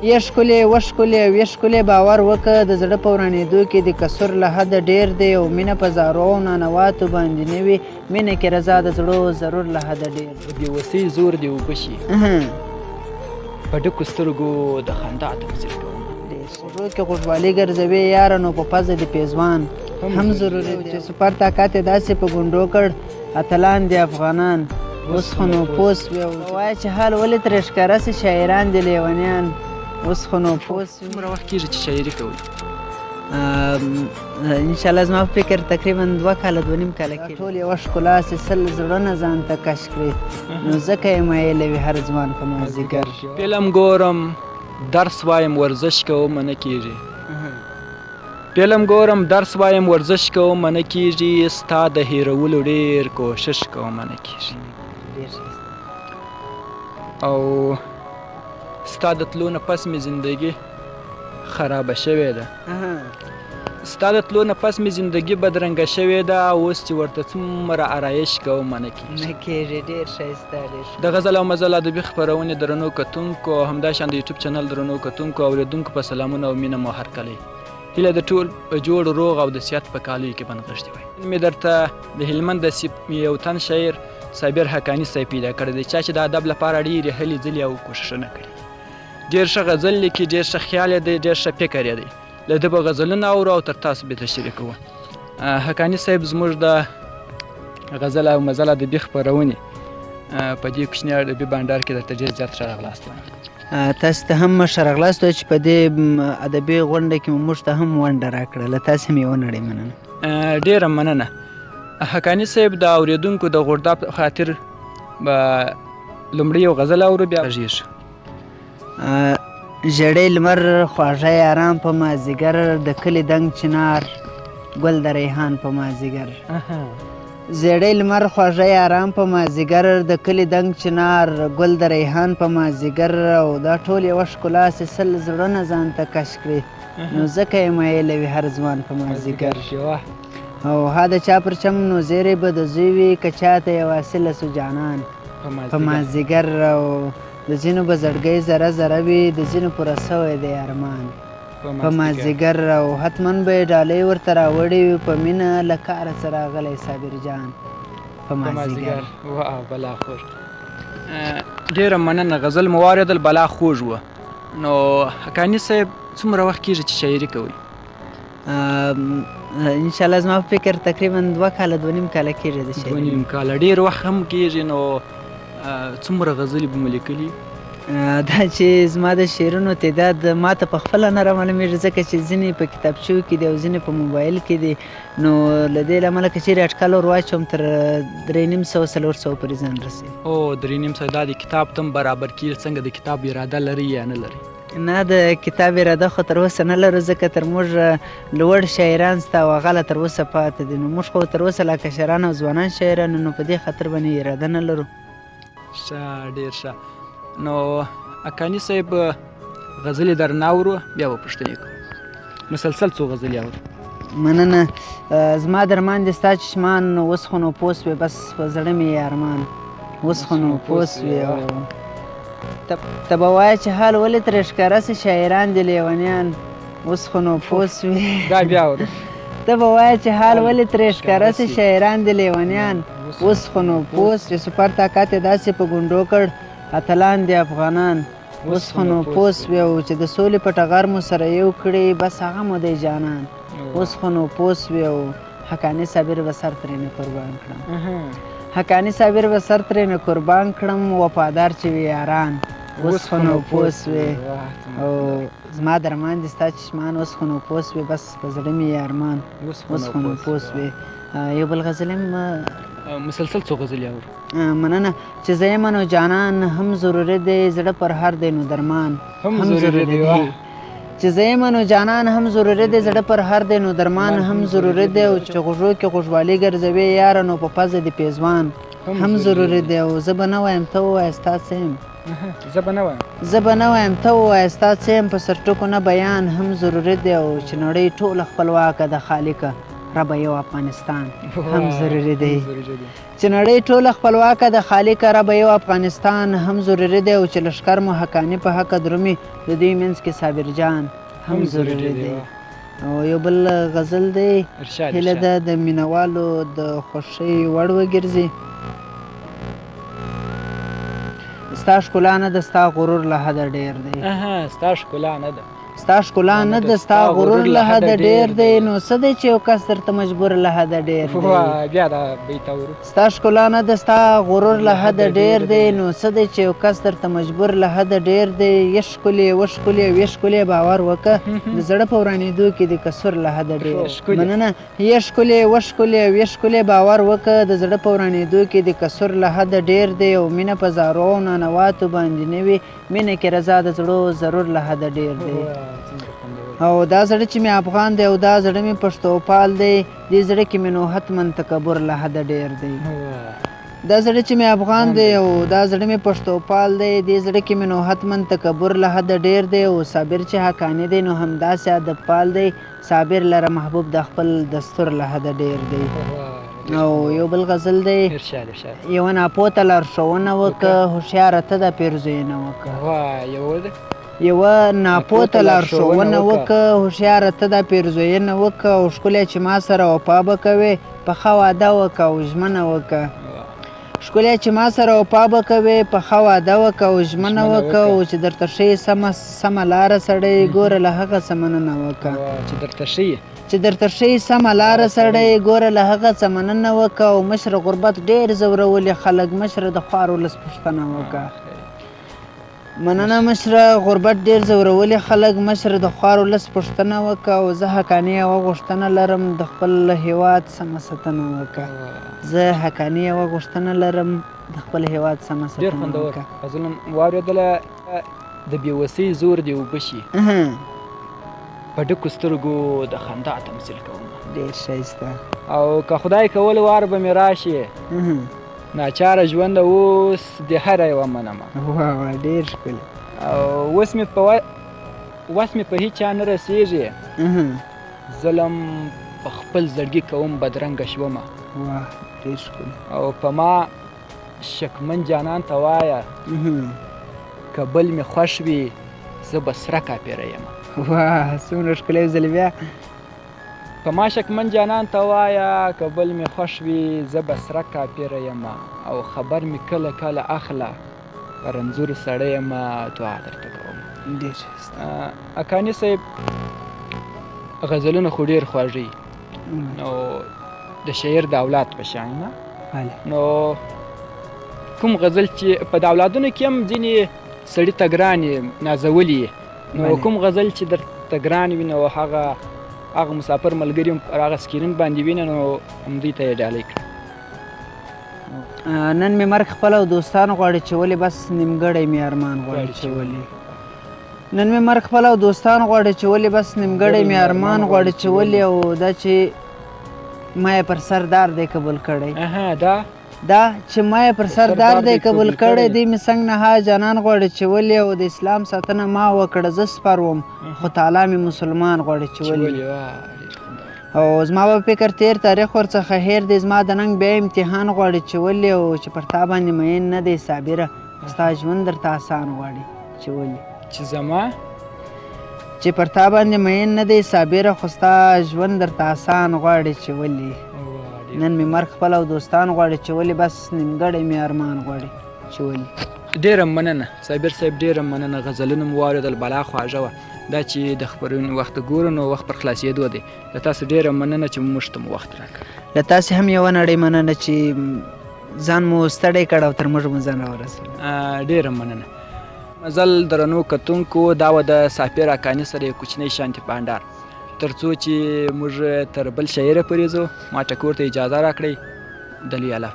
یې ښکلې وښکلې ویې ښکلې باور وکړه د زړه په ورانېدو کې د کسر له حده ډېر دی او مینه په زارو او نانواتو باندې نه وي مینه کې رضا د زړو ضرور له حده ډېر بېوسۍ زور دې اوبه شي په ډکو سترګو د خندا تمثیل کوم غوږو کې خوشحالي ګرځوي یاره نو په پزه د پیزوان هم ضروري دی چې سپر طاقت یې داسې په ګونډو کړ اتلان دي افغانان اوس خو نو پوس وي وایه چې حال ولې ترې ښکاره سي شاعران دي لیونیان اوس خو نو پوس وي څومره وخت کېږي چې شاعري کوئ انشاءالله زما په فکر تقریبا 2 کاله 2.5 کاله کې ټول یوه ښکلا سي سل زړونه ځان ته کش کړي نو ځکه یې مایلوي هر ځوان په مازدیګر فلم ګورم درس وایم ورزش کوم نه کېږي فلم ګورم درس وایم ورزش کوم نه کېږي ستا د هېرولو ډېر کوشش کوم نه کېږي او ستا د تلو نه پس مې زندګي خرابه شوې ده ستا د تلو نه پس مې زندګي بدرنګه شوې ده اوس چې ورته څومره آرایش کوم نه کېږي ډېر ښایسته د غزل او مزل ادبي خپرونې درنو کتونکو همداشان د یوټیوب چینل درنو کتونکو او اورېدونکو په سلامونه او مینه مو هرکلی هیله د ټول په جوړ روغ او د صحت په کالیو کې بنغښتې وای مې درته د هلمند د یو تن شاعر صابر حقاني صاحب پیدا کړی دی چا چې د ادب لپاره ډېرې هلې ځلې او کوښښونه کړي ډېر ښه غزل لیکي ډېر ښه خیال یې دی ډېر ښه فکر یې دی له ده به غزلونه اورو او تر تاسو به تشریح کوو حقاني صاحب زموږ د غزل او مزل ادبي خپرونې په دې کوچني ادبي بانډار کې درته ډېر زیات ښه راغلاست وایم تاسو ته هم ښه راغلاست وایي چې په دې ادبي غونډه کې موږ ته هم ونډه راکړه له تاسې مې ونړئ مننه ډېره مننه حقاني صاحب د اورېدونکو د غوړدا په خاطر به لومړی یو غزل اورو بیا غږېږي ژړی لمر خواږه یاران په مازدیګر د کلي دنګ چنار ګل د ریحان په مازدیګر زیړی لمر خواږه یاران په مازدیګر د کلي دنګ چنار ګل د ریحان په مازدیګر او دا ټول یوه ښکلا سي سل زړونه ځان ته کش کړي نو ځکه یې مایلوي هر ځوان په مازدیګر او ها د چا پر چم نو زیری به د زوی وي که چاته یو حاصله سو جانان په مازدیګر او د ځینو به زړګۍ ذره ذره وي د ځینو پوره سوی دی ارمان په مازدیګر او حتما به یې ډالۍ ورته راوړې وي په مینه له کاره څه راغلی صابر جان په مازدیګر بلاخور ډېره مننه غزل مو واورېدل بلا خوږ وه نو حقاني صاحب څومره وخت کېږي چې شاعري کوئ انشاءالله زما په فکر تقریبا 2 کاله 2.5 کاله کېږي د شاعري 2.5 کاله ډېر وخت هم کېږي نو څومره غزلې به مو لیکلي دا چې زما د شعرونو تعداد ما ته په خپله نه رامعلومېږي ځکه چې ځینې په کتابچو کې دي او ځینې په موبایل کې دي نو له دې له امله که چیرې اټکل ور واچوم تر 350 400 پورې ځان رسوي او 350 دا د کتاب تم برابر کېږي څنګه د کتاب اراده لري یا نه لري نه د کتاب اراده خو تر اوسه نه لرو ځکه تر موږ لوړ شاعران سته او هغه لا تر اوسه پاتې دي نو موږ خو تر اوسه لا کشران او ځوانان شاعران نو په دې خاطر باندې اراده نه لرو ښه ډېر ښه نو حقاني صاحب غزلې درنه اورو بیا به پوښتنې کوو مسلسل څو غزلې اورو مننه زما درمان دې ستا چشمان اوس خو نو پوس وې بس په زړه مې یې ارمان اوس خو نو پوس وې ته به وایه چې حال ولې ترې ښکاره سي شاعران دي لیونیان اوس خو نو پوس وې دا بیا اورو ته به وایه چې حال ولې ترې ښکاره سي شاعران دي لیونیان اوس خو نو پوس چې سپر طاقت یې داسې په ګونډو کړ اتلان دي افغانان اوس خو نو پوس وي او چې د سولې په ټغر مو سره یو کړي بس هغه مو دی جانان اوس خو نو پوس وي او حقاني صابر به سر ترېنه قربان کړم حقاني صابر به سر ترېنه قربان کړم وفادار چې وي یاران اوس خو نو پوس وي او زما درمان دي ستا چشمان اوس خو نو پوس وي بس په زړه مې یې ارمان اوس خو نو پوس وي یو بل غزل هم مسلسل څو غزلې اورو مننه چې زه یم نو جانان هم ضروري دی زړه پر هر دی نو درمان هم ضروري دی چې زه یم نو جانان هم ضروري دی زړه پر هر دی نو درمان هم ضروري دی او چې غوږو کې خوشحالي ګرځوي یاره نو په پزه د پیزوان هم ضروري دی او زه به نه وایم ته ووایه ستا څه یم زه به نه وایم ته ووایه ستا څه یم په سرټکو نه بیان هم ضروري دی او چې نړۍ ټوله خپلواکه د خالقه ربه یو افغانستان هم ضروري دی چې نړۍ ټوله خپلواکه د خالقه ربه یو افغانستان هم ضروري دی او چې لښکر مو حقاني په حقه درومي د دوی منځ کې صابر جان هم ضروري دی. او یو بل غزل دی هیله ده د مینوالو د خوښۍ وړ وګرځي. ستا ښکلا نه ده ستا غرور له حده ډېر دی. ستا ښکلا نه ده ستا ښکلا نه ده ستا غرور له حده ډېر دی. نو څه دی چې یو کس درته مجبور له حده ډېر دی. بیا دا بیت اورو. ستا ښکلا نه ده ستا غرور له حده ډېر دی. نو څه دی چې یو کس درته مجبور له حده ډېر دی. یه ښکلې و ښکلې ویې ښکلې باور وکړه د زړه په ورانېدو کې د کسور له حده ډېر. مننه. یه ښکلې و ښکلې ویې ښکلې باور وکړه د زړه په ورانېدو کې د کسور له حده ډېر دی. او مینه په زارو او نانواتو باندې نه وي مینه کې رضا د زړو ضرور له حده ډېر دی. او دا زړه چې مې افغان دی او دا زړه مې پښتو پال دی دې زړه کې مې نو حتمن تکبر له حده ډېر دی. دا زړه چې مې افغان دی او دا زړه مې پښتو پال دی دې زړه کې مې نو حتمن تکبر له حده ډېر دی. او صابر چې حقاني دی نو همداسې ادب پال دی. صابر لره محبوب د خپل دستور له حده ډېر دی. او یو بل غزل دی یوه ناپوته لارښوونه وکړه هوښیاره ته د پیرزوینه وکړه. یوه ناپوته لارښوونه وکړه هوښیاره ته دا پیرزوینه وکړه. او ښکلی چې ما سره وفا به کوې په ښه واده وکړه او ژمنه وکړه. ښکلی چې ما سره وفا به کوې په ښه واده وکړه او ژمنه وکړه. او چې درته ښیي سمه لاره سړی ګوره له هغه څه مننه وکړه. چې درته ښیي سمه لاره سړی ګوره له هغه څه مننه وکړه. او مشره غربت ډېر ځورولي خلک مشره د خوار ولس پوښتنه وکړه. مننه مشره غربت ډېر ځورولي خلک مشره د خوار ولس پوښتنه وکړه. او زه حقاني یوه غوښتنه لرم د خپل هیواد سمه ساتنه وکړه. زه حقاني یوه غوښتنه لرم د خپل هیواد سمه ساتنه وکړه. غزل واورېدله د بېوسۍ زور دې اوبه شي په ډکو سترګو د خندا تمثیل کوم. ډېر ښایسته. او که خدای کول وار به مې راشي ناچاره ژوند اوس د هره یوه منمه. ډېر ښکلی. او وس مې په هیچ چا نه رسېږي ظلم په خپل زړګي کوم بدرنګه شومه. ډېر ښکلی. او په ما شکمن جانان ته وایه که بل مې خوښ وي زه به سره کاپیره یم. څومره ښکلی ځل بیا. په ما شکمن جانان ته وایه که بل مې خوښ وي زه به سره کاپیره یم. او خبر مې کله کله اخله رنځور سړی یم دعا درته کوم. ډېر ښایسته. اکاني صاحب غزلونه خو ډېر خوږي نو د شاعر د اولاد په شان نه. نو کوم غزل چې په د اولادونو کې هم ځینې سړي ته ګرانې نازولي نو کوم غزل چې درته ګران وي نو هغه مسافر ملګري هم پر هغه سکرین باندې وینه نو همدوی ته یې ډالۍ کړه. نن مې مرګ خپل او دوستان غواړي چې ولې بس نیمګړی مې ارمان غواړي چې ولې. نن مې مرګ خپل او دوستان غواړي چې ولې بس نیمګړی مې ارمان غواړي چې ولې. او دا چې ما یې پر سردار دی قبول کړی. دا چې ما یې پر سردار دی قبول کړی دی مې څنګ نه ها جانان غواړي چې ولې. او د اسلام ساتنه ما وکړه زه سپر وم خو تعالی مې مسلمان غواړي چې ولې. او زما به فکر تیر تاریخ ورڅخه هیر دی زما د ننګ بیا امتحان غواړي چې ولې. او چې پر تا باندې مین نه دی صابره ستا ژوند درته آسان غواړي چې ولې. چې پر تا باندې مین نه دی صابره خو ستا ژوند درته آسان غواړي چې ولې. نن مې مرګ خپل او دوستان غواړي چې ولې بس نیمګړی مې ارمان غواړي چې ولې. ډېره مننه صابر صاحب ډېره مننه. غزلونه مو واورېدل بلا خواږه وه. دا چې د خپرونې وخت ګورو نو وخت پر خلاصېدو دی. له تاسو ډېره مننه چې موږ ته مو وخت راکړ. له تاسې هم یوه نړۍ مننه چې ځان مو ستړی کړ او تر موږ مو ځان راورسوي. ډېره مننه. مزل درنو کتونکو دا و د سافیر اکاني سره یو کوچنی شانتي بانډار. تر څو چې موږ تر بل شاعره پورې ځو ما ټکور ته اجازه راکړئ. دلی الله